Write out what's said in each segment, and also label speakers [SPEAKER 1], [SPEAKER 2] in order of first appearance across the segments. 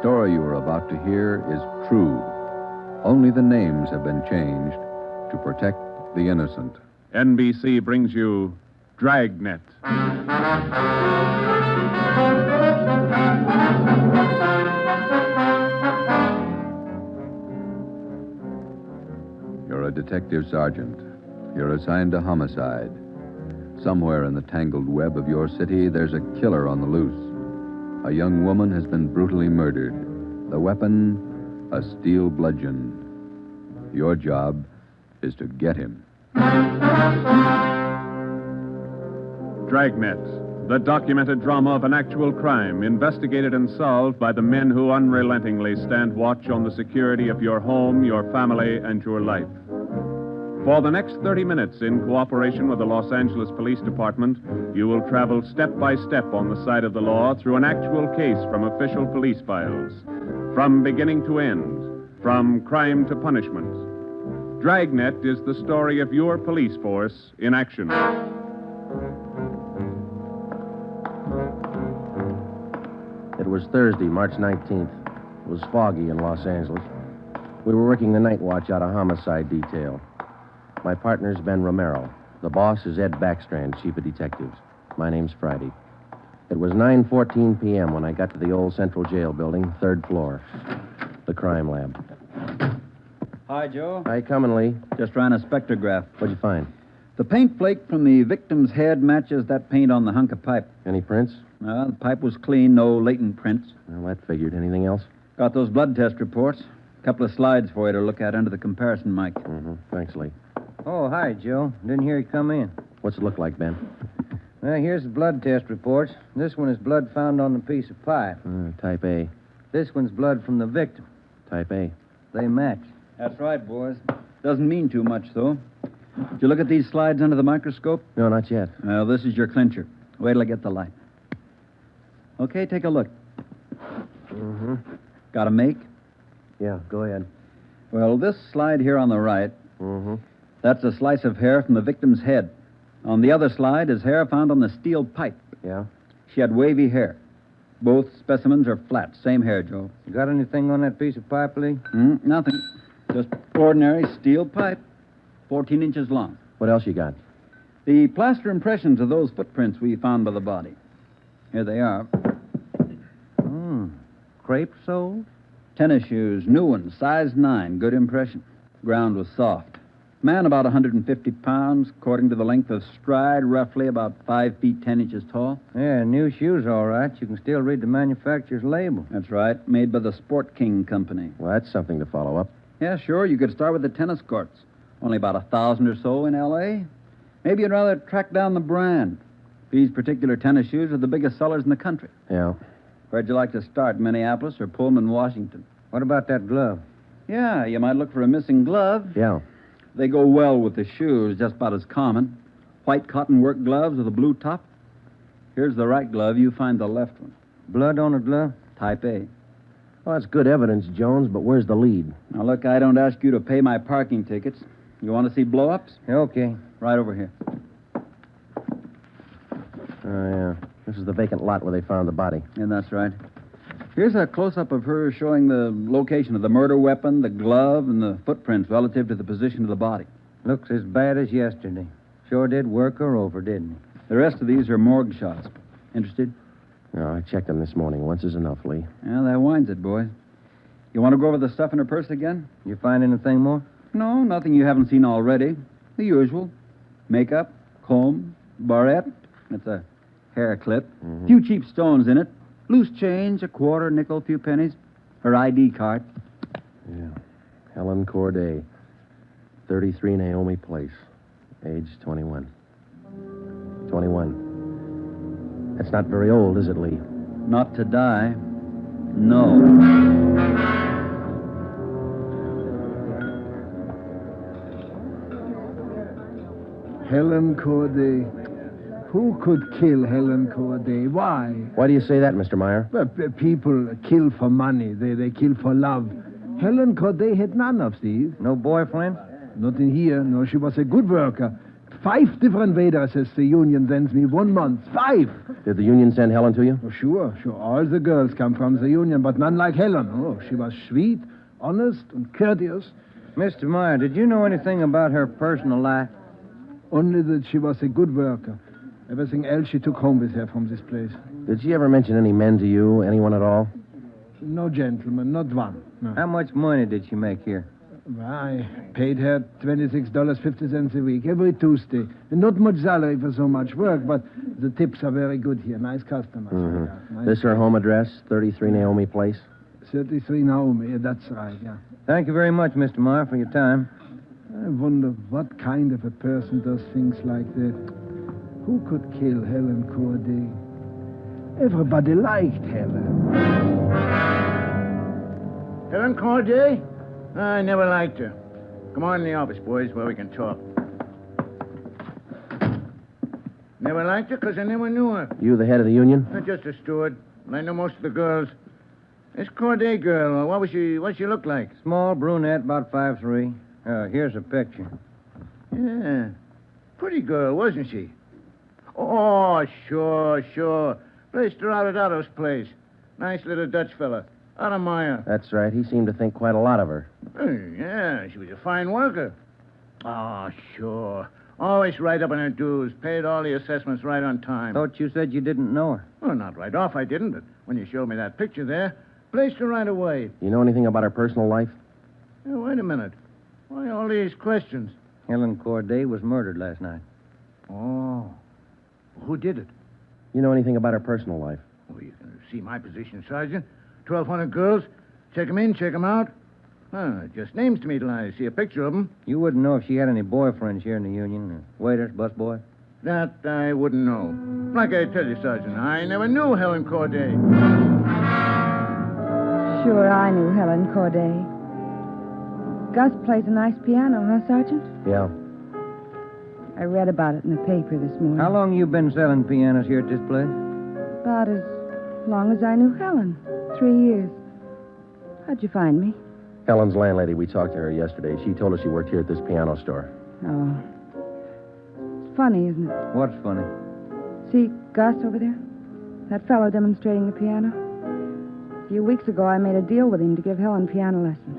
[SPEAKER 1] story you are about to hear is true. Only the names have been changed to protect the innocent.
[SPEAKER 2] NBC brings you Dragnet.
[SPEAKER 1] You're a detective sergeant. You're assigned to homicide. Somewhere in the tangled web of your city, there's a killer on the loose. A young woman has been brutally murdered. The weapon, a steel bludgeon. Your job is to get him.
[SPEAKER 2] Dragnet, the documented drama of an actual crime, investigated and solved by the men who unrelentingly stand watch on the security of your home, your family, and your life. For the next 30 minutes, in cooperation with the Los Angeles Police Department, you will travel step by step on the side of the law through an actual case from official police files, from beginning to end, from crime to punishment. Dragnet is the story of your police force in action.
[SPEAKER 3] It was Thursday, March 19th. It was foggy in Los Angeles. We were working the night watch out of homicide detail. My partner's Ben Romero. The boss is Ed Backstrand, chief of detectives. My name's Friday. It was 9:14 p.m. when I got to the old Central Jail building, third floor. The crime lab.
[SPEAKER 4] Hi, Joe.
[SPEAKER 3] How you coming, Lee?
[SPEAKER 4] Just ran a spectrograph.
[SPEAKER 3] What'd you find?
[SPEAKER 4] The paint flake from the victim's head matches that paint on the hunk of pipe.
[SPEAKER 3] Any prints?
[SPEAKER 4] The pipe was clean, no latent prints.
[SPEAKER 3] Well, that figured. Anything else?
[SPEAKER 4] Got those blood test reports. A couple of slides for you to look at under the comparison mic.
[SPEAKER 3] Mm-hmm. Thanks, Lee.
[SPEAKER 5] Oh, hi, Joe. Didn't hear you come in.
[SPEAKER 3] What's it look like, Ben?
[SPEAKER 5] Well, here's the blood test reports. This one is blood found on the piece of pipe.
[SPEAKER 3] Type A.
[SPEAKER 5] This one's blood from the victim.
[SPEAKER 3] Type A.
[SPEAKER 5] They match.
[SPEAKER 4] That's right, boys. Doesn't mean too much, though. Did you look at these slides under the microscope?
[SPEAKER 3] No, not yet.
[SPEAKER 4] Well, this is your clincher. Wait till I get the light. Okay, take a look.
[SPEAKER 3] Mm-hmm.
[SPEAKER 4] Got a make?
[SPEAKER 3] Yeah, go ahead.
[SPEAKER 4] Well, this slide here on the right,
[SPEAKER 3] Mm-hmm.
[SPEAKER 4] that's a slice of hair from the victim's head. On the other slide is hair found on the steel pipe.
[SPEAKER 3] Yeah?
[SPEAKER 4] She had wavy hair. Both specimens are flat. Same hair, Joe.
[SPEAKER 5] You got anything on that piece of pipe, Lee?
[SPEAKER 4] Nothing. Just ordinary steel pipe. 14 inches long.
[SPEAKER 3] What else you got?
[SPEAKER 4] The plaster impressions of those footprints we found by the body. Here they are.
[SPEAKER 5] Crepe soles?
[SPEAKER 4] Tennis shoes, new ones, size 9. Good impression. Ground was soft. Man about 150 pounds, according to the length of stride, roughly about 5 feet 10 inches tall.
[SPEAKER 5] Yeah, new shoes, all right. You can still read the manufacturer's label.
[SPEAKER 4] That's right. Made by the Sport King Company.
[SPEAKER 3] Well, that's something to follow up.
[SPEAKER 4] Yeah, sure. You could start with the tennis courts. Only about 1,000 or so in L.A. Maybe you'd rather track down the brand. These particular tennis shoes are the biggest sellers in the country.
[SPEAKER 3] Yeah.
[SPEAKER 4] Where'd you like to start, Minneapolis or Pullman, Washington?
[SPEAKER 5] What about that glove?
[SPEAKER 4] Yeah, you might look for a missing glove.
[SPEAKER 3] Yeah.
[SPEAKER 4] They go well with the shoes, just about as common. White cotton work gloves with a blue top. Here's the right glove. You find the left one.
[SPEAKER 5] Blood on the glove?
[SPEAKER 4] Type A.
[SPEAKER 3] Well, that's good evidence, Jones, but where's the lead?
[SPEAKER 4] Now, look, I don't ask you to pay my parking tickets. You want to see blow-ups?
[SPEAKER 5] Okay.
[SPEAKER 4] Right over here.
[SPEAKER 3] Oh, yeah. This is the vacant lot where they found the body.
[SPEAKER 4] Yeah, that's right. Here's a close-up of her showing the location of the murder weapon, the glove, and the footprints relative to the position of the body.
[SPEAKER 5] Looks as bad as yesterday. Sure did work her over, didn't he?
[SPEAKER 4] The rest of these are morgue shots. Interested?
[SPEAKER 3] No, I checked them this morning. Once is enough, Lee.
[SPEAKER 4] Yeah, that winds it, boys. You want to go over the stuff in her purse again?
[SPEAKER 5] You find anything more?
[SPEAKER 4] No, nothing you haven't seen already. The usual. Makeup, comb, barrette. That's a hair clip.
[SPEAKER 3] Mm-hmm.
[SPEAKER 4] Few cheap stones in it. Loose change, a quarter, nickel, few pennies. Her ID card.
[SPEAKER 3] Yeah. Helen Corday. 33 Naomi Place. Age 21. 21. That's not very old, is it, Lee?
[SPEAKER 4] Not to die. No.
[SPEAKER 6] Helen Corday. Who could kill Helen Corday? Why?
[SPEAKER 3] Why do you say that, Mr. Meyer?
[SPEAKER 6] Well, people kill for money. They kill for love. Helen Corday had none of these.
[SPEAKER 5] No boyfriend?
[SPEAKER 6] Not in here. No, she was a good worker. 5 different addresses the union sends me 1 month. 5!
[SPEAKER 3] Did the union send Helen to you?
[SPEAKER 6] Oh, sure. All the girls come from the union, but none like Helen. Oh, she was sweet, honest, and courteous.
[SPEAKER 5] Mr. Meyer, did you know anything about her personal life?
[SPEAKER 6] Only that she was a good worker. Everything else she took home with her from this place.
[SPEAKER 3] Did she ever mention any men to you? Anyone at all?
[SPEAKER 6] No gentleman, not one. No.
[SPEAKER 5] How much money did she make here?
[SPEAKER 6] Well, I paid her $26.50 a week, every Tuesday. And not much salary for so much work, but the tips are very good here. Nice customers.
[SPEAKER 3] Mm-hmm.
[SPEAKER 6] Nice.
[SPEAKER 3] This her home address, 33 Naomi Place?
[SPEAKER 6] 33 Naomi, yeah, that's right, yeah.
[SPEAKER 5] Thank you very much, Mr. Meyer, for your time.
[SPEAKER 6] I wonder what kind of a person does things like that. Who could kill Helen Corday? Everybody liked Helen.
[SPEAKER 7] Helen Corday? I never liked her. Come on in the office, boys, where we can talk. Never liked her because I never knew her.
[SPEAKER 3] You the head of the union?
[SPEAKER 7] Not just a steward. I know most of the girls. This Corday girl, what'd she look like?
[SPEAKER 5] Small brunette, about 5'3". Here's a picture.
[SPEAKER 7] Yeah. Pretty girl, wasn't she? Oh, sure. Placed her out at Otto's place. Nice little Dutch fella. Otto Meyer.
[SPEAKER 3] That's right. He seemed to think quite a lot of her.
[SPEAKER 7] Yeah, she was a fine worker. Oh, sure. Always right up on her dues. Paid all the assessments right on time.
[SPEAKER 5] Thought you said you didn't know her.
[SPEAKER 7] Well, not right off, I didn't, but when you showed me that picture there, placed her right away.
[SPEAKER 3] You know anything about her personal life?
[SPEAKER 7] Hey, wait a minute. Why all these questions?
[SPEAKER 5] Helen Corday was murdered last night.
[SPEAKER 7] Oh. Who did it?
[SPEAKER 3] You know anything about her personal life?
[SPEAKER 7] Well, you can see my position, Sergeant. 1,200 girls. Check 'em in, check 'em out. Just names to me till I see a picture of 'em.
[SPEAKER 5] You wouldn't know if she had any boyfriends here in the union? Waiters, busboy?
[SPEAKER 7] That I wouldn't know. Like I tell you, Sergeant, I never knew Helen Corday.
[SPEAKER 8] Sure, I knew Helen Corday. Gus plays a nice piano, huh, Sergeant?
[SPEAKER 3] Yeah.
[SPEAKER 8] I read about it in the paper this morning.
[SPEAKER 5] How long you been selling pianos here at this place?
[SPEAKER 8] About as long as I knew Helen. 3 years. How'd you find me?
[SPEAKER 3] Helen's landlady, we talked to her yesterday. She told us you worked here at this piano store.
[SPEAKER 8] Oh. It's funny, isn't it?
[SPEAKER 5] What's funny?
[SPEAKER 8] See Gus over there? That fellow demonstrating the piano? A few weeks ago, I made a deal with him to give Helen piano lessons.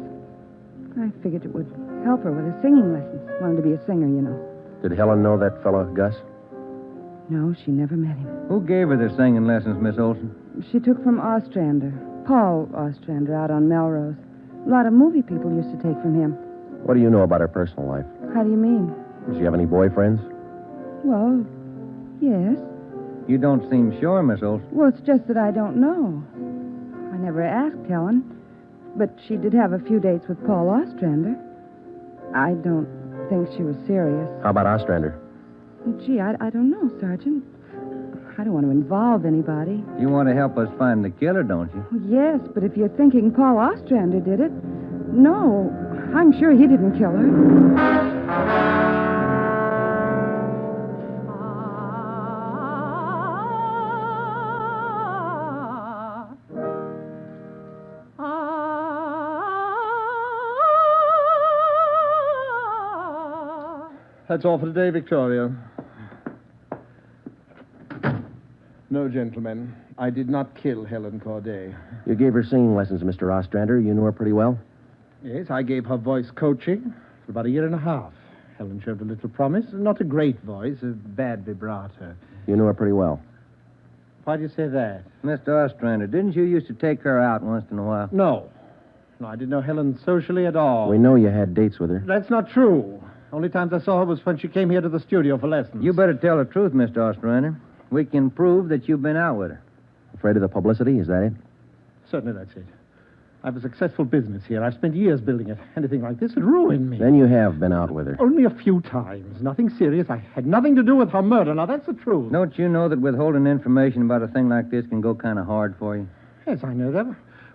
[SPEAKER 8] I figured it would help her with her singing lessons. Wanted to be a singer, you know.
[SPEAKER 3] Did Helen know that fellow, Gus?
[SPEAKER 8] No, she never met him.
[SPEAKER 5] Who gave her the singing lessons, Miss Olson?
[SPEAKER 8] She took from Ostrander. Paul Ostrander out on Melrose. A lot of movie people used to take from him.
[SPEAKER 3] What do you know about her personal life?
[SPEAKER 8] How do you mean?
[SPEAKER 3] Does she have any boyfriends?
[SPEAKER 8] Well, yes.
[SPEAKER 5] You don't seem sure, Miss Olson.
[SPEAKER 8] Well, it's just that I don't know. I never asked Helen. But she did have a few dates with Paul Ostrander. I don't think she was serious.
[SPEAKER 3] How about Ostrander?
[SPEAKER 8] Gee, I don't know, Sergeant. I don't want to involve anybody.
[SPEAKER 5] You want to help us find the killer, don't you?
[SPEAKER 8] Yes, but if you're thinking Paul Ostrander did it, no, I'm sure he didn't kill her.
[SPEAKER 6] That's all for today, Victoria. No, gentlemen. I did not kill Helen Corday.
[SPEAKER 3] You gave her singing lessons, Mr. Ostrander. You knew her pretty well?
[SPEAKER 6] Yes, I gave her voice coaching for about 1.5 years. Helen showed a little promise. Not a great voice, a bad vibrato.
[SPEAKER 3] You knew her pretty well?
[SPEAKER 6] Why do you say that?
[SPEAKER 5] Mr. Ostrander, didn't you used to take her out once in a while?
[SPEAKER 6] No, I didn't know Helen socially at all.
[SPEAKER 3] We know you had dates with her.
[SPEAKER 6] That's not true. Only times I saw her was when she came here to the studio for lessons.
[SPEAKER 5] You better tell the truth, Mr. Ostrander. We can prove that you've been out with her.
[SPEAKER 3] Afraid of the publicity, is that it?
[SPEAKER 6] Certainly that's it. I have a successful business here. I've spent years building it. Anything like this would ruin me.
[SPEAKER 3] Then you have been out with her.
[SPEAKER 6] Only a few times. Nothing serious. I had nothing to do with her murder. Now, that's the truth.
[SPEAKER 5] Don't you know that withholding information about a thing like this can go kind of hard for you?
[SPEAKER 6] Yes, I know that.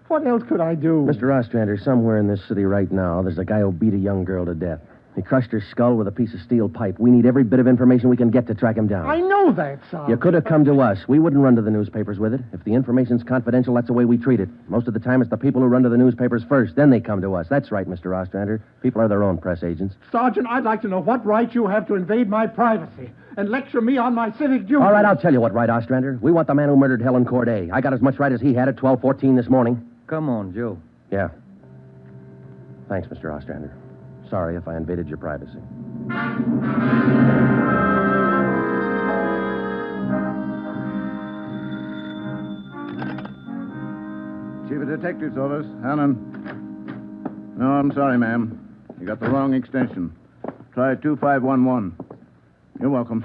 [SPEAKER 6] What else could I do?
[SPEAKER 3] Mr. Ostrander, somewhere in this city right now, there's a guy who beat a young girl to death. He crushed her skull with a piece of steel pipe. We need every bit of information we can get to track him down.
[SPEAKER 6] I know that, Sergeant.
[SPEAKER 3] You could have come to us. We wouldn't run to the newspapers with it. If the information's confidential, that's the way we treat it. Most of the time, it's the people who run to the newspapers first. Then they come to us. That's right, Mr. Ostrander. People are their own press agents.
[SPEAKER 6] Sergeant, I'd like to know what right you have to invade my privacy and lecture me on my civic duties.
[SPEAKER 3] All right, I'll tell you what right, Ostrander. We want the man who murdered Helen Corday. I got as much right as he had at 12:14 this morning.
[SPEAKER 5] Come on, Joe.
[SPEAKER 3] Yeah. Thanks, Mr. Ostrander. Sorry if I invaded your privacy.
[SPEAKER 7] Chief of Detectives Office, Helen. No, I'm sorry, ma'am. You got the wrong extension. Try 2511. You're welcome.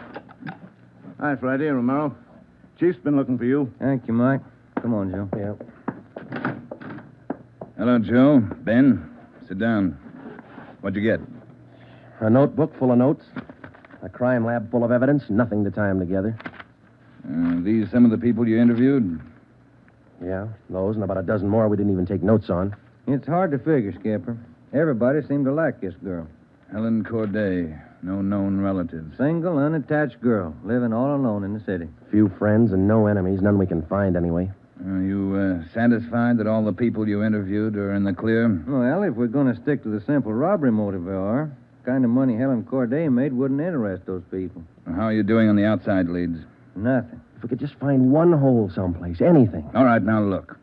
[SPEAKER 7] Hi, Friday, Romero. Chief's been looking for you.
[SPEAKER 5] Thank you, Mike. Come on, Joe.
[SPEAKER 3] Yeah.
[SPEAKER 9] Hello, Joe. Ben, sit down. What'd you get?
[SPEAKER 3] A notebook full of notes. A crime lab full of evidence. Nothing to tie them together.
[SPEAKER 9] These some of the people you interviewed?
[SPEAKER 3] Yeah, those and about a dozen more we didn't even take notes on.
[SPEAKER 5] It's hard to figure, Skipper. Everybody seemed to like this girl.
[SPEAKER 9] Helen Corday. No known relatives.
[SPEAKER 5] Single, unattached girl, living all alone in the city.
[SPEAKER 3] Few friends and no enemies. None we can find anyway.
[SPEAKER 9] Are you satisfied that all the people you interviewed are in the clear?
[SPEAKER 5] Well, if we're going to stick to the simple robbery motive, we are. The kind of money Helen Corday made wouldn't interest those people.
[SPEAKER 9] How are you doing on the outside leads?
[SPEAKER 5] Nothing.
[SPEAKER 3] If we could just find one hole someplace, anything.
[SPEAKER 9] All right, now look.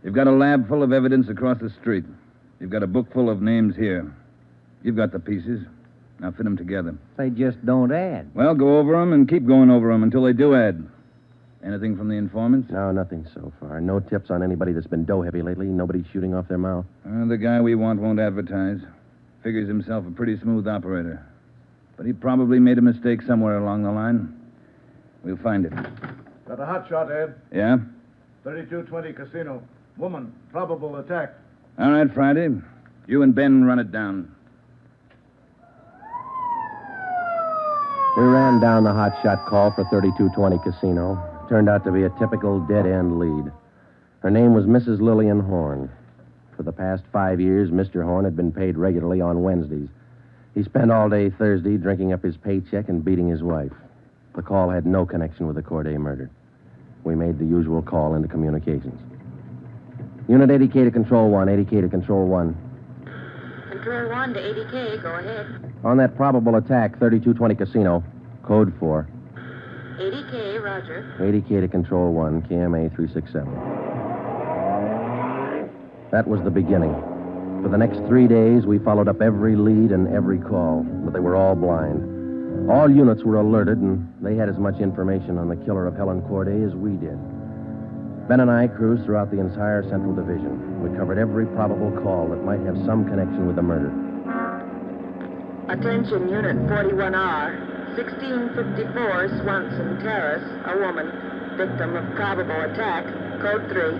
[SPEAKER 9] You've got a lab full of evidence across the street. You've got a book full of names here. You've got the pieces. Now fit them together.
[SPEAKER 5] They just don't add.
[SPEAKER 9] Well, go over them and keep going over them until they do add. Anything from the informants?
[SPEAKER 3] No, nothing so far. No tips on anybody that's been dough-heavy lately. Nobody shooting off their mouth.
[SPEAKER 9] The guy we want won't advertise. Figures himself a pretty smooth operator. But he probably made a mistake somewhere along the line. We'll find it.
[SPEAKER 7] Got a hot shot, Ed.
[SPEAKER 9] Yeah?
[SPEAKER 7] 3220 Casino. Woman, probable attack.
[SPEAKER 9] All right, Friday. You and Ben run it down.
[SPEAKER 3] We ran down the hot shot call for 3220 Casino. Turned out to be a typical dead-end lead. Her name was Mrs. Lillian Horn. For the past 5 years, Mr. Horn had been paid regularly on Wednesdays. He spent all day Thursday drinking up his paycheck and beating his wife. The call had no connection with the Corday murder. We made the usual call into communications. Unit 80K to Control 1, 80K to Control 1.
[SPEAKER 10] Control 1 to 80K, go ahead.
[SPEAKER 3] On that probable attack, 3220 Casino, Code 4.
[SPEAKER 10] 80K, roger.
[SPEAKER 3] 80K to Control 1, KMA 367. That was the beginning. For the next 3 days, we followed up every lead and every call, but they were all blind. All units were alerted, and they had as much information on the killer of Helen Corday as we did. Ben and I cruised throughout the entire Central Division. We covered every probable call that might have some connection with the murder.
[SPEAKER 10] Attention, Unit 41R. 1654 Swanson Terrace, a woman, victim of probable attack, Code 3.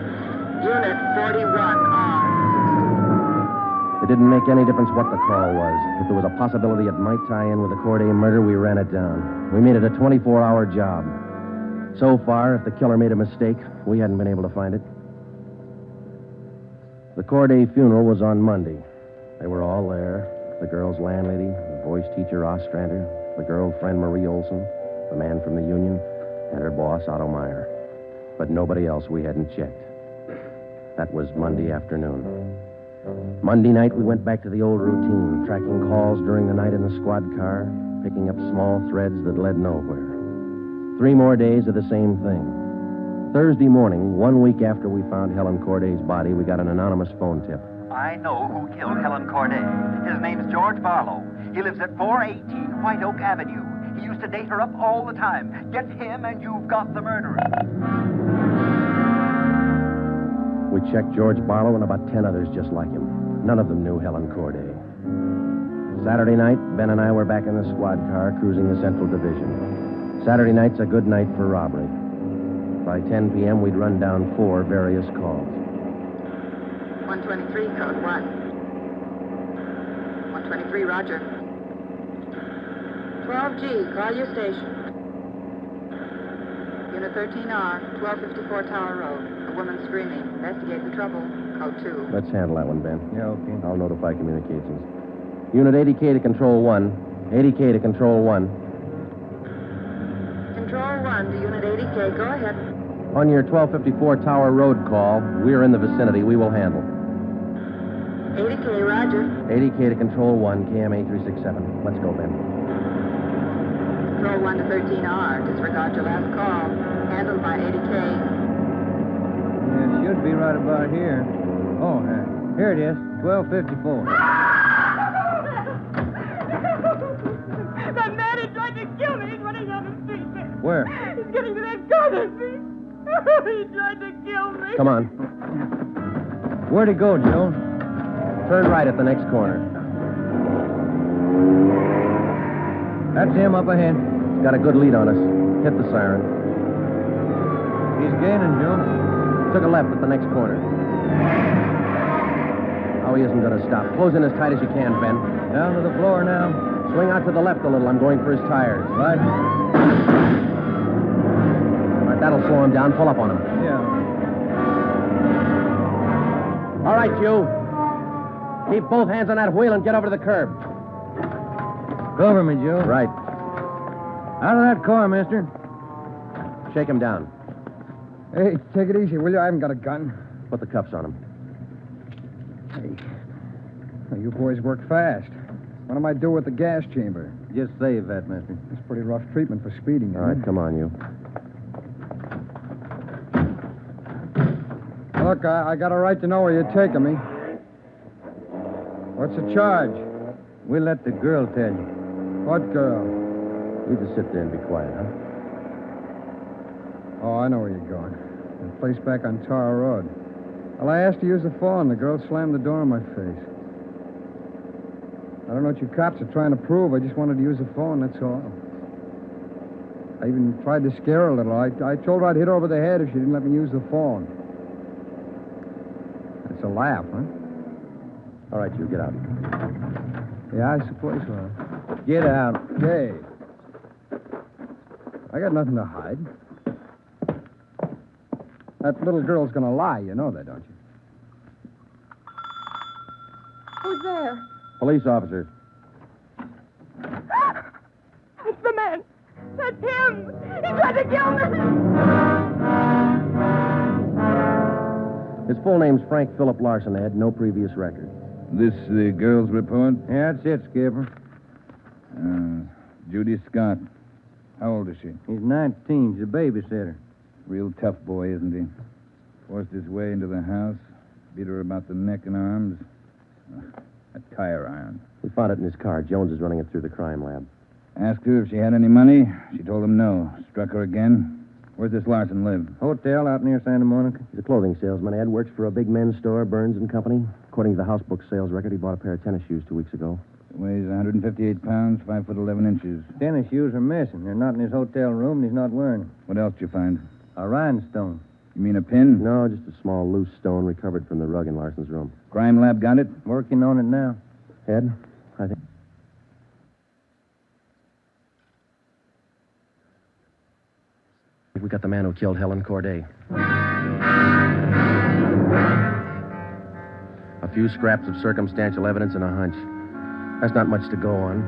[SPEAKER 10] Unit 41R.
[SPEAKER 3] It didn't make any difference what the call was. If there was a possibility it might tie in with the Corday murder, we ran it down. We made it a 24-hour job. So far, if the killer made a mistake, we hadn't been able to find it. The Corday funeral was on Monday. They were all there. The girl's landlady, the voice teacher Ostrander, the girlfriend Marie Olson, the man from the union, and her boss Otto Meyer. But nobody else we hadn't checked. That was Monday afternoon. Monday night, we went back to the old routine, tracking calls during the night in the squad car, picking up small threads that led nowhere. 3 more days of the same thing. Thursday morning, 1 week after we found Helen Corday's body, we got an anonymous phone tip.
[SPEAKER 11] I know who killed Helen Corday. His name's George Barlow. He lives at 418 White Oak Avenue. He used to date her up all the time. Get him and you've got the murderer.
[SPEAKER 3] We checked George Barlow and about 10 others just like him. None of them knew Helen Corday. Saturday night, Ben and I were back in the squad car cruising the Central Division. Saturday night's a good night for robbery. By 10 p.m., we'd run down 4 various calls.
[SPEAKER 10] 123, Code 1. 123, roger. 12G, call your station. Unit 13R, 1254 Tower Road. A woman screaming. Investigate the trouble. Code 2.
[SPEAKER 3] Let's handle that one, Ben.
[SPEAKER 5] Yeah, okay.
[SPEAKER 3] I'll notify communications. Unit 80K to Control 1. 80K to Control 1.
[SPEAKER 10] Control 1 to Unit 80K. Go ahead.
[SPEAKER 3] On your 1254 Tower Road call, we're in the vicinity. We will handle.
[SPEAKER 10] 80K, roger.
[SPEAKER 3] 80K to Control 1, KMA 367. Let's go, Ben.
[SPEAKER 10] Control 1 to 13R. Disregard your last call. Handled by 80K.
[SPEAKER 5] Yeah, it should be right about here. Oh, here it is. 1254.
[SPEAKER 12] That man, he tried to kill me. He's running down the street.
[SPEAKER 5] Where?
[SPEAKER 12] He's getting to that corner, see? He tried to kill me.
[SPEAKER 3] Come on.
[SPEAKER 5] Where'd he go, Joe?
[SPEAKER 3] Turn right at the next corner.
[SPEAKER 5] That's him up ahead.
[SPEAKER 3] He's got a good lead on us. Hit the siren.
[SPEAKER 5] He's gaining, Joe.
[SPEAKER 3] Took a left at the next corner. Oh, he isn't going to stop. Close in as tight as you can, Ben.
[SPEAKER 5] Down to the floor now.
[SPEAKER 3] Swing out to the left a little. I'm going for his tires.
[SPEAKER 5] Right.
[SPEAKER 3] All right, that'll slow him down. Pull up on him.
[SPEAKER 5] Yeah.
[SPEAKER 3] All right, you. Keep both hands on that wheel and get over to the curb.
[SPEAKER 5] Cover me, Joe.
[SPEAKER 3] Right.
[SPEAKER 5] Out of that car, mister.
[SPEAKER 3] Shake him down.
[SPEAKER 6] Hey, take it easy, will you? I haven't got a gun.
[SPEAKER 3] Put the cuffs on him.
[SPEAKER 6] Hey. Well, you boys work fast. What am I do with the gas chamber?
[SPEAKER 5] Just save that, mister.
[SPEAKER 6] It's pretty rough treatment for speeding.
[SPEAKER 3] All right, come on, you.
[SPEAKER 6] Look, I got a right to know where you're taking me. What's the charge?
[SPEAKER 5] We'll let the girl tell you.
[SPEAKER 6] What girl?
[SPEAKER 3] You just sit there and be quiet, huh?
[SPEAKER 6] Oh, I know where you're going. The place back on Tower Road. Well, I asked to use the phone. The girl slammed the door in my face. I don't know what you cops are trying to prove. I just wanted to use the phone, that's all. I even tried to scare her a little. I told her I'd hit her over the head if she didn't let me use the phone. It's a laugh, huh?
[SPEAKER 3] All right, you, get out.
[SPEAKER 6] Yeah, I suppose so.
[SPEAKER 5] Get out.
[SPEAKER 6] Hey. I got nothing to hide. That little girl's gonna lie. You know that, don't you?
[SPEAKER 12] Who's there?
[SPEAKER 3] Police officer.
[SPEAKER 12] It's the man. That's him. He tried to kill me.
[SPEAKER 3] His full name's Frank Philip Larson. They had no previous record.
[SPEAKER 9] This the girl's report?
[SPEAKER 5] Yeah, that's it, Skipper.
[SPEAKER 9] Judy Scott. How old is she?
[SPEAKER 5] He's 19. He's a babysitter.
[SPEAKER 9] Real tough boy, isn't he? Forced his way into the house, beat her about the neck and arms. A tire iron.
[SPEAKER 3] We found it in his car. Jones is running it through the crime lab.
[SPEAKER 9] Asked her if she had any money. She told him no. Struck her again. Where's this Larson live?
[SPEAKER 5] Hotel out near Santa Monica.
[SPEAKER 3] He's a clothing salesman, Ed. Works for a big men's store, Burns and Company. According to the house book sales record, he bought a pair of tennis shoes 2 weeks ago.
[SPEAKER 9] Weighs 158 pounds, 5 foot 11 inches.
[SPEAKER 5] Tennis shoes are missing. They're not in his hotel room, and he's not wearing them.
[SPEAKER 9] What else did you find?
[SPEAKER 5] A rhinestone.
[SPEAKER 9] You mean a pin?
[SPEAKER 3] No, just a small loose stone recovered from the rug in Larson's room.
[SPEAKER 9] Crime lab got it?
[SPEAKER 5] Working on it now.
[SPEAKER 3] Ed, I think... We got the man who killed Helen Corday. A few scraps of circumstantial evidence and a hunch. That's not much to go on.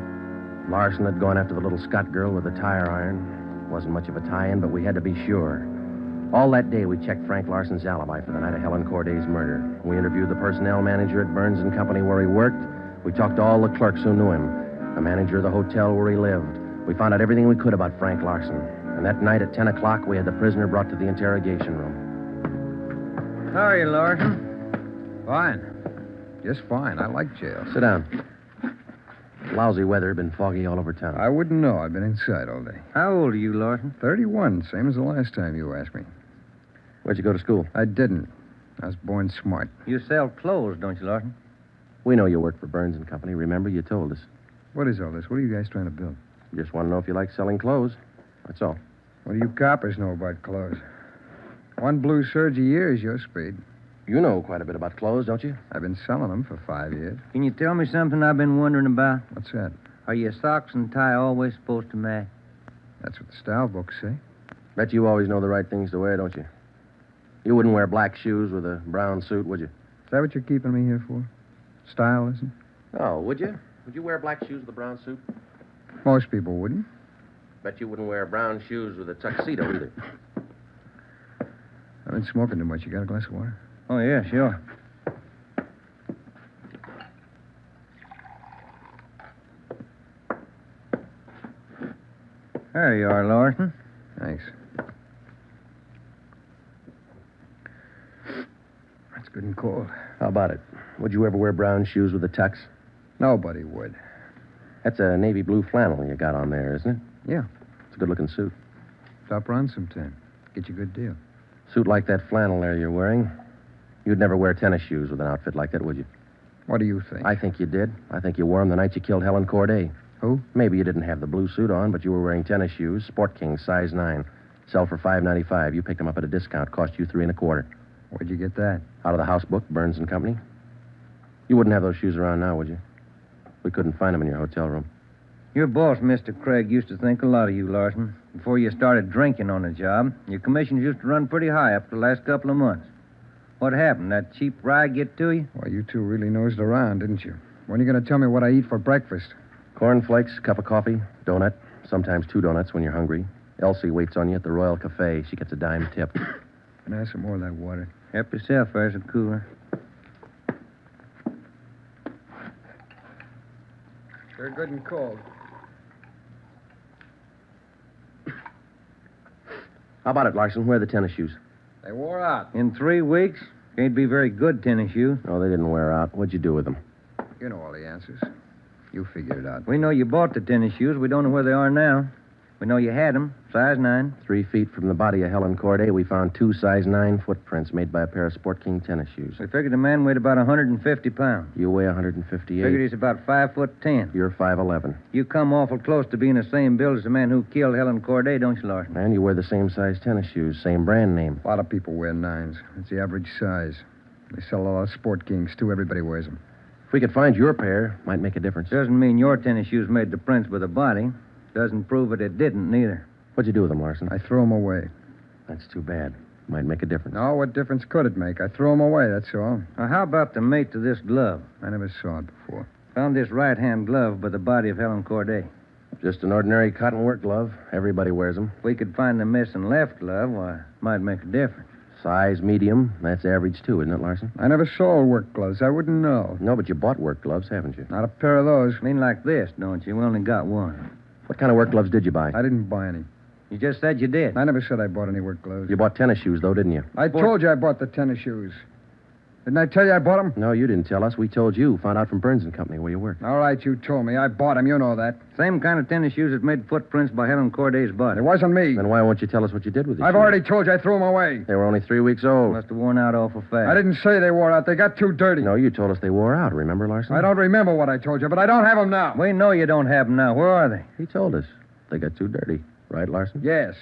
[SPEAKER 3] Larson had gone after the little Scott girl with a tire iron. Wasn't much of a tie-in, but we had to be sure. All that day, we checked Frank Larson's alibi for the night of Helen Corday's murder. We interviewed the personnel manager at Burns and Company where he worked. We talked to all the clerks who knew him, the manager of the hotel where he lived. We found out everything we could about Frank Larson. And that night at 10 o'clock, we had the prisoner brought to the interrogation room.
[SPEAKER 13] How are you, Larson? Fine. Just fine. I like jail.
[SPEAKER 3] Sit down. Lousy weather, been foggy all over town.
[SPEAKER 13] I wouldn't know. I've been inside all day.
[SPEAKER 5] How old are you, Larson?
[SPEAKER 13] 31, same as the last time you asked me.
[SPEAKER 3] Where'd you go to school?
[SPEAKER 13] I didn't. I was born smart.
[SPEAKER 5] You sell clothes, don't you, Larson?
[SPEAKER 3] We know you work for Burns and Company. Remember, you told us.
[SPEAKER 13] What is all this? What are you guys trying to build?
[SPEAKER 3] Just want to know if you like selling clothes. That's all.
[SPEAKER 13] What do you coppers know about clothes? One blue serge a year is your speed.
[SPEAKER 3] You know quite a bit about clothes, don't you?
[SPEAKER 13] I've been selling them for 5 years.
[SPEAKER 5] Can you tell me something I've been wondering about?
[SPEAKER 13] What's that?
[SPEAKER 5] Are your socks and tie always supposed to match?
[SPEAKER 13] That's what the style books say.
[SPEAKER 3] Bet you always know the right things to wear, don't you? You wouldn't wear black shoes with a brown suit, would you?
[SPEAKER 13] Is that what you're keeping me here for? Style, isn't it?
[SPEAKER 3] Oh, would you? Would you wear black shoes with a brown suit?
[SPEAKER 5] Most people wouldn't.
[SPEAKER 3] Bet you wouldn't wear brown shoes with a tuxedo either.
[SPEAKER 5] I've been smoking too much. You got a glass of water?
[SPEAKER 9] Oh, yeah, sure. There you are, Larson.
[SPEAKER 5] Thanks. That's good and cold.
[SPEAKER 3] How about it? Would you ever wear brown shoes with a tux?
[SPEAKER 5] Nobody would.
[SPEAKER 3] That's a navy blue flannel you got on there, isn't it?
[SPEAKER 5] Yeah.
[SPEAKER 3] It's a good-looking suit.
[SPEAKER 5] Stop around sometime. Get you a good deal.
[SPEAKER 3] Suit like that flannel there you're wearing. You'd never wear tennis shoes with an outfit like that, would you?
[SPEAKER 5] What do you think?
[SPEAKER 3] I think you did. I think you wore them the night you killed Helen Corday.
[SPEAKER 5] Who?
[SPEAKER 3] Maybe you didn't have the blue suit on, but you were wearing tennis shoes, Sport King, size 9. Sell for $5.95. You picked them up at a discount. Cost you $3.25.
[SPEAKER 5] Where'd you get that?
[SPEAKER 3] Out of the house book, Burns and Company. You wouldn't have those shoes around now, would you? We couldn't find them in your hotel room.
[SPEAKER 9] Your boss, Mr. Craig, used to think a lot of you, Larson. Before you started drinking on the job, your commissions used to run pretty high up the last couple of months. What happened? That cheap rye get to you?
[SPEAKER 5] Well, you two really nosed around, didn't you? When are you going to tell me what I eat for breakfast?
[SPEAKER 3] Cornflakes, cup of coffee, donut, sometimes 2 donuts when you're hungry. Elsie waits on you at the Royal Cafe. She gets a dime tip.
[SPEAKER 5] Can I have some more of that water?
[SPEAKER 9] Help yourself, there's a cooler.
[SPEAKER 5] They're good and cold.
[SPEAKER 3] How about it, Larson? Where are the tennis shoes?
[SPEAKER 5] They wore out.
[SPEAKER 9] In 3 weeks? Can't be very good tennis shoes.
[SPEAKER 3] No, they didn't wear out. What'd you do with them?
[SPEAKER 5] You know all the answers. You figure it out.
[SPEAKER 9] We know you bought the tennis shoes. We don't know where they are now. We know you had them, size 9.
[SPEAKER 3] 3 feet from the body of Helen Corday, we found 2 size 9 footprints made by a pair of Sport King tennis shoes.
[SPEAKER 9] We figured the man weighed about 150 pounds.
[SPEAKER 3] You weigh 158.
[SPEAKER 9] Figured he's about 5'10".
[SPEAKER 3] You're 5'11".
[SPEAKER 9] You come awful close to being the same build as the man who killed Helen Corday, don't you, Larson?
[SPEAKER 3] And you wear the same size tennis shoes, same brand name.
[SPEAKER 5] A lot of people wear 9s. It's the average size. They sell a lot of Sport Kings, too. Everybody wears them.
[SPEAKER 3] If we could find your pair, might make a difference.
[SPEAKER 9] Doesn't mean your tennis shoes made the prints with the body. Doesn't prove it didn't, neither.
[SPEAKER 3] What'd you do with them, Larson?
[SPEAKER 5] I threw them away.
[SPEAKER 3] That's too bad. Might make a difference.
[SPEAKER 5] No, what difference could it make? I threw them away, that's all.
[SPEAKER 9] Now, how about the mate to this glove?
[SPEAKER 5] I never saw it before.
[SPEAKER 9] Found this right-hand glove by the body of Helen Corday.
[SPEAKER 3] Just an ordinary cotton work glove. Everybody wears them.
[SPEAKER 9] If we could find the missing left glove, why, might make a difference.
[SPEAKER 3] Size medium. That's average, too, isn't it, Larson?
[SPEAKER 5] I never saw work gloves. I wouldn't know.
[SPEAKER 3] No, but you bought work gloves, haven't you?
[SPEAKER 5] Not a pair of those.
[SPEAKER 9] Mean like this, don't you? We only got one.
[SPEAKER 3] What kind of work gloves did you buy?
[SPEAKER 5] I didn't buy any.
[SPEAKER 9] You just said you did.
[SPEAKER 5] I never said I bought any work gloves.
[SPEAKER 3] You bought tennis shoes, though, didn't you?
[SPEAKER 5] I told you I bought the tennis shoes. Didn't I tell you I bought them?
[SPEAKER 3] No, you didn't tell us. We told you. Found out from Burns and Company where you work.
[SPEAKER 5] All right, you told me. I bought them. You know that.
[SPEAKER 9] Same kind of tennis shoes that made footprints by Helen Corday's body.
[SPEAKER 5] It wasn't me.
[SPEAKER 3] Then why won't you tell us what you did with these
[SPEAKER 5] I've
[SPEAKER 3] shoes?
[SPEAKER 5] already told you I threw them away.
[SPEAKER 3] They were only 3 weeks old.
[SPEAKER 9] Must have worn out awful fast.
[SPEAKER 5] I didn't say they wore out. They got too dirty.
[SPEAKER 3] No, you told us they wore out. Remember, Larson?
[SPEAKER 5] I don't remember what I told you, but I don't have them now.
[SPEAKER 9] We know you don't have them now. Where are they?
[SPEAKER 3] He told us. They got too dirty. Right, Larson?
[SPEAKER 5] Yes.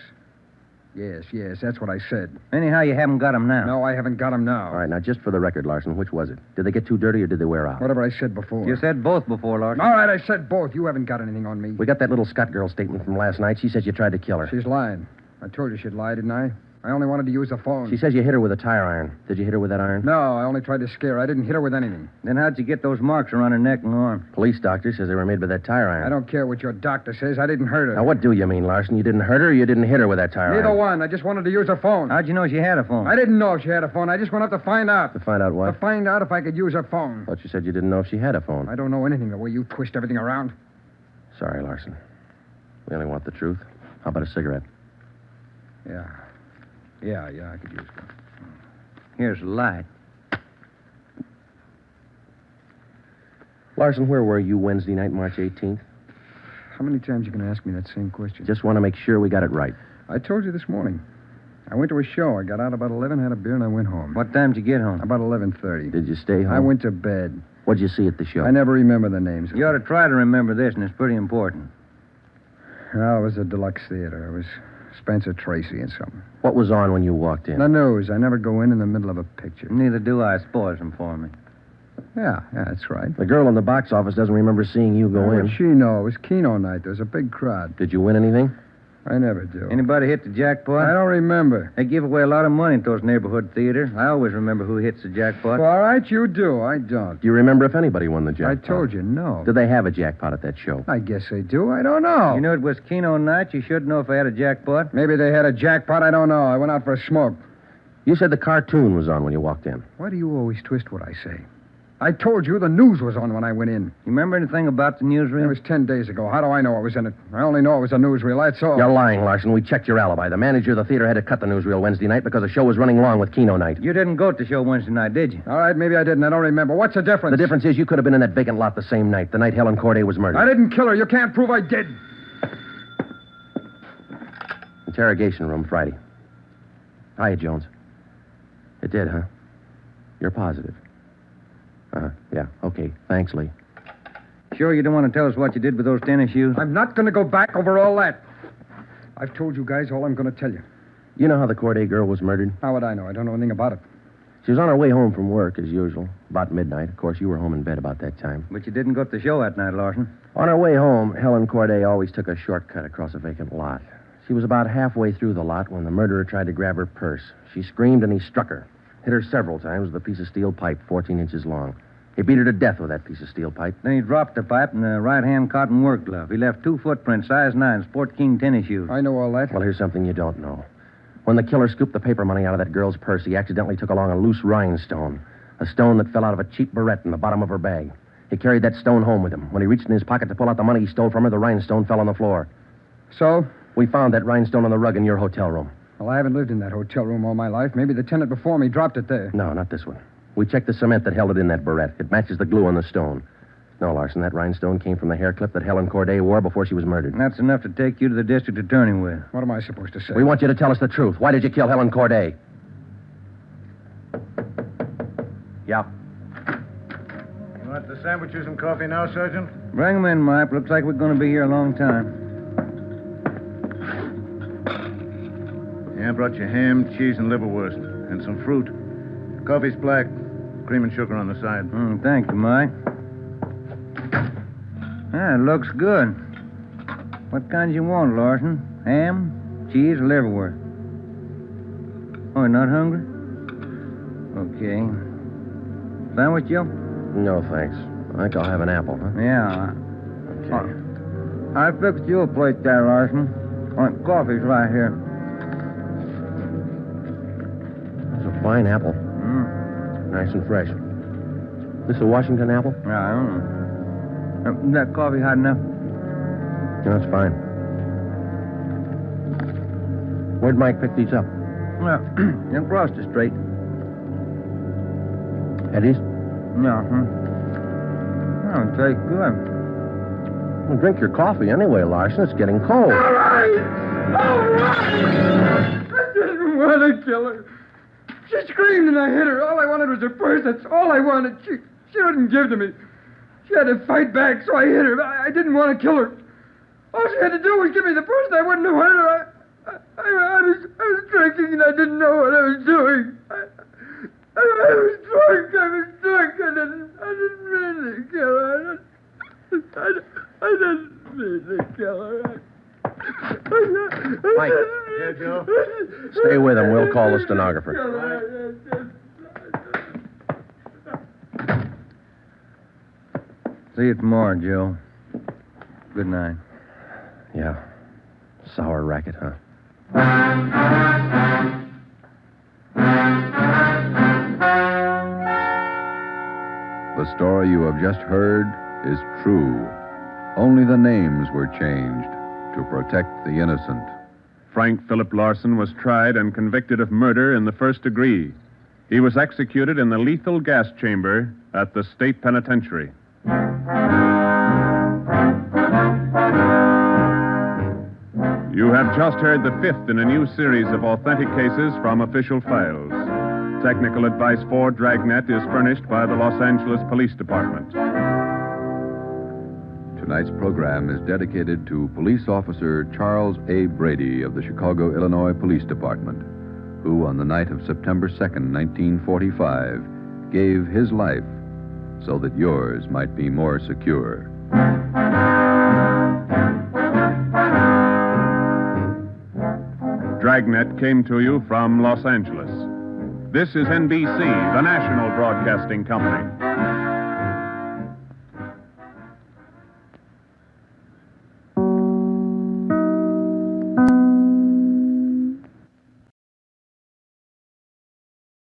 [SPEAKER 5] Yes, that's what I said.
[SPEAKER 9] Anyhow, you haven't got them now.
[SPEAKER 5] No, I haven't got them now.
[SPEAKER 3] All right, now, just for the record, Larson, which was it? Did they get too dirty or did they wear out?
[SPEAKER 5] Whatever I said before.
[SPEAKER 9] You said both before, Larson.
[SPEAKER 5] All right, I said both. You haven't got anything on me.
[SPEAKER 3] We got that little Scott girl statement from last night. She says you tried to kill her.
[SPEAKER 5] She's lying. I told you she'd lie, didn't I? I only wanted to use the phone.
[SPEAKER 3] She says you hit her with a tire iron. Did you hit her with that iron?
[SPEAKER 5] No, I only tried to scare her. I didn't hit her with anything.
[SPEAKER 9] Then how'd you get those marks around her neck and arm?
[SPEAKER 3] Police doctor says they were made by that tire iron.
[SPEAKER 5] I don't care what your doctor says. I didn't hurt her.
[SPEAKER 3] Now, what do you mean, Larson? You didn't hurt her or you didn't hit her with that tire
[SPEAKER 5] Neither
[SPEAKER 3] iron?
[SPEAKER 5] one. I just wanted to use her phone.
[SPEAKER 9] How'd you know she had a phone?
[SPEAKER 5] I didn't know if she had a phone. I just went up to find out.
[SPEAKER 3] To find out what?
[SPEAKER 5] To find out if I could use her phone.
[SPEAKER 3] Thought you said you didn't know if she had a phone.
[SPEAKER 5] I don't know anything the way you twist everything around.
[SPEAKER 3] Sorry, Larson. We only want the truth. How about a cigarette?
[SPEAKER 5] Yeah, I could use one.
[SPEAKER 9] Here's the light.
[SPEAKER 3] Larson, where were you Wednesday night, March 18th?
[SPEAKER 5] How many times you going to ask me that same question?
[SPEAKER 3] Just want to make sure we got it right.
[SPEAKER 5] I told you this morning. I went to a show. I got out about 11, had a beer, and I went home.
[SPEAKER 9] What time did you get home?
[SPEAKER 5] About 11:30.
[SPEAKER 3] Did you stay home?
[SPEAKER 5] I went to bed.
[SPEAKER 3] What'd you see at the show?
[SPEAKER 5] I never remember the names.
[SPEAKER 9] You ought to try to remember this, and it's pretty important.
[SPEAKER 5] No, it was a deluxe theater. It was Spencer Tracy and something.
[SPEAKER 3] What was on when you walked in?
[SPEAKER 5] The news. I never go in the middle of a picture.
[SPEAKER 9] Neither do I. Spoils them for me.
[SPEAKER 5] Yeah, that's right.
[SPEAKER 3] The girl in the box office doesn't remember seeing you go in.
[SPEAKER 5] What'd she know? It was Keno night. There was a big crowd.
[SPEAKER 3] Did you win anything?
[SPEAKER 14] I never do.
[SPEAKER 9] Anybody hit the jackpot?
[SPEAKER 14] I don't remember.
[SPEAKER 9] They give away a lot of money at those neighborhood theaters. I always remember who hits the jackpot.
[SPEAKER 14] Well, all right, you do. I don't.
[SPEAKER 3] Do you remember if anybody won the
[SPEAKER 14] I
[SPEAKER 3] jackpot?
[SPEAKER 14] told you, no.
[SPEAKER 3] Did they have a jackpot at that show?
[SPEAKER 14] I guess they do. I don't know.
[SPEAKER 9] You knew it was Keno night. You should know if they had a jackpot.
[SPEAKER 14] Maybe they had a jackpot. I don't know. I went out for a smoke.
[SPEAKER 3] You said the cartoon was on when you walked in.
[SPEAKER 14] Why do you always twist what I say? I told you the news was on when I went in.
[SPEAKER 9] You remember anything about the newsreel?
[SPEAKER 14] It was 10 days ago. How do I know I was in it? I only know it was a newsreel, that's all.
[SPEAKER 3] You're lying, Larson. We checked your alibi. The manager of the theater had to cut the newsreel Wednesday night because the show was running long with Keno night.
[SPEAKER 9] You didn't go to the show Wednesday night, did you?
[SPEAKER 14] All right, maybe I didn't. I don't remember. What's the difference?
[SPEAKER 3] The difference is you could have been in that vacant lot the same night, the night Helen Corday was murdered.
[SPEAKER 14] I didn't kill her. You can't prove I did.
[SPEAKER 3] Interrogation room, Friday. Hiya, Jones. It did, huh? You're positive. Yeah, okay. Thanks, Lee.
[SPEAKER 9] Sure you don't want to tell us what you did with those tennis shoes?
[SPEAKER 14] I'm not going to go back over all that. I've told you guys all I'm going to tell you.
[SPEAKER 3] You know how the Corday girl was murdered?
[SPEAKER 14] How would I know? I don't know anything about it.
[SPEAKER 3] She was on her way home from work, as usual, about midnight. Of course, you were home in bed about that time.
[SPEAKER 9] But you didn't go to the show that night, Larson.
[SPEAKER 3] On her way home, Helen Corday always took a shortcut across a vacant lot. She was about halfway through the lot when the murderer tried to grab her purse. She screamed and he struck her. Hit her several times with a piece of steel pipe 14 inches long. He beat her to death with that piece of steel pipe.
[SPEAKER 9] Then he dropped the pipe in the right-hand cotton work glove. He left 2 footprints, size 9, Sport King tennis shoes.
[SPEAKER 14] I know all that.
[SPEAKER 3] Well, here's something you don't know. When the killer scooped the paper money out of that girl's purse, he accidentally took along a loose rhinestone, a stone that fell out of a cheap barrette in the bottom of her bag. He carried that stone home with him. When he reached in his pocket to pull out the money he stole from her, the rhinestone fell on the floor.
[SPEAKER 14] So?
[SPEAKER 3] We found that rhinestone on the rug in your hotel room.
[SPEAKER 14] Well, I haven't lived in that hotel room all my life. Maybe the tenant before me dropped it there.
[SPEAKER 3] No, not this one. We checked the cement that held it in that barrette. It matches the glue on the stone. No, Larson, that rhinestone came from the hair clip that Helen Corday wore before she was murdered.
[SPEAKER 9] And that's enough to take you to the district attorney with.
[SPEAKER 14] What am I supposed to say?
[SPEAKER 3] We want you to tell us the truth. Why did you kill Helen Corday? Yeah.
[SPEAKER 7] You want the sandwiches and coffee now, Sergeant?
[SPEAKER 9] Bring them in, Mike. Looks like we're going to be here a long time.
[SPEAKER 7] Yeah, I brought you ham, cheese, and liverwurst. And some fruit. Coffee's black. Cream and sugar on the side.
[SPEAKER 9] Thank you, Mike. Ah, it looks good. What kinds you want, Larson? Ham, cheese, or liverwurst? Oh, you're not hungry? Okay. Sandwich, Joe?
[SPEAKER 3] No, thanks. I think I'll have an apple, huh?
[SPEAKER 9] Yeah.
[SPEAKER 3] Okay.
[SPEAKER 9] I fixed you a plate there, Larson. Coffee's right here.
[SPEAKER 3] It's a fine apple. Nice and fresh. This a Washington apple?
[SPEAKER 9] Yeah, I don't know. Is that coffee hot enough?
[SPEAKER 3] No, it's fine. Where'd Mike pick these up?
[SPEAKER 9] Well, across the street.
[SPEAKER 3] Eddie's?
[SPEAKER 9] Yeah, Oh, it tastes good.
[SPEAKER 3] Well, drink your coffee anyway, Larson. It's getting cold.
[SPEAKER 12] All right! I didn't want to kill her. She screamed and I hit her. All I wanted was her purse. That's all I wanted. She wouldn't give to me. She had to fight back, so I hit her. I didn't want to kill her. All she had to do was give me the purse and I wouldn't have hurt her. I was drinking and I didn't know what I was doing. I was drunk. I didn't really kill her. I didn't really kill her.
[SPEAKER 3] Mike.
[SPEAKER 7] Yeah, Joe?
[SPEAKER 3] Stay with him. We'll call the stenographer.
[SPEAKER 9] See you tomorrow, Joe. Good night.
[SPEAKER 3] Yeah. Sour racket, huh?
[SPEAKER 1] The story you have just heard is true. Only the names were changed to protect the innocent.
[SPEAKER 2] Frank Philip Larson was tried and convicted of murder in the first degree. He was executed in the lethal gas chamber at the state penitentiary. You have just heard the 5th in a new series of authentic cases from official files. Technical advice for Dragnet is furnished by the Los Angeles Police Department.
[SPEAKER 1] Tonight's program is dedicated to Police Officer Charles A. Brady of the Chicago, Illinois Police Department, who on the night of September 2nd, 1945, gave his life so that yours might be more secure.
[SPEAKER 2] Dragnet came to you from Los Angeles. This is NBC, the national broadcasting company.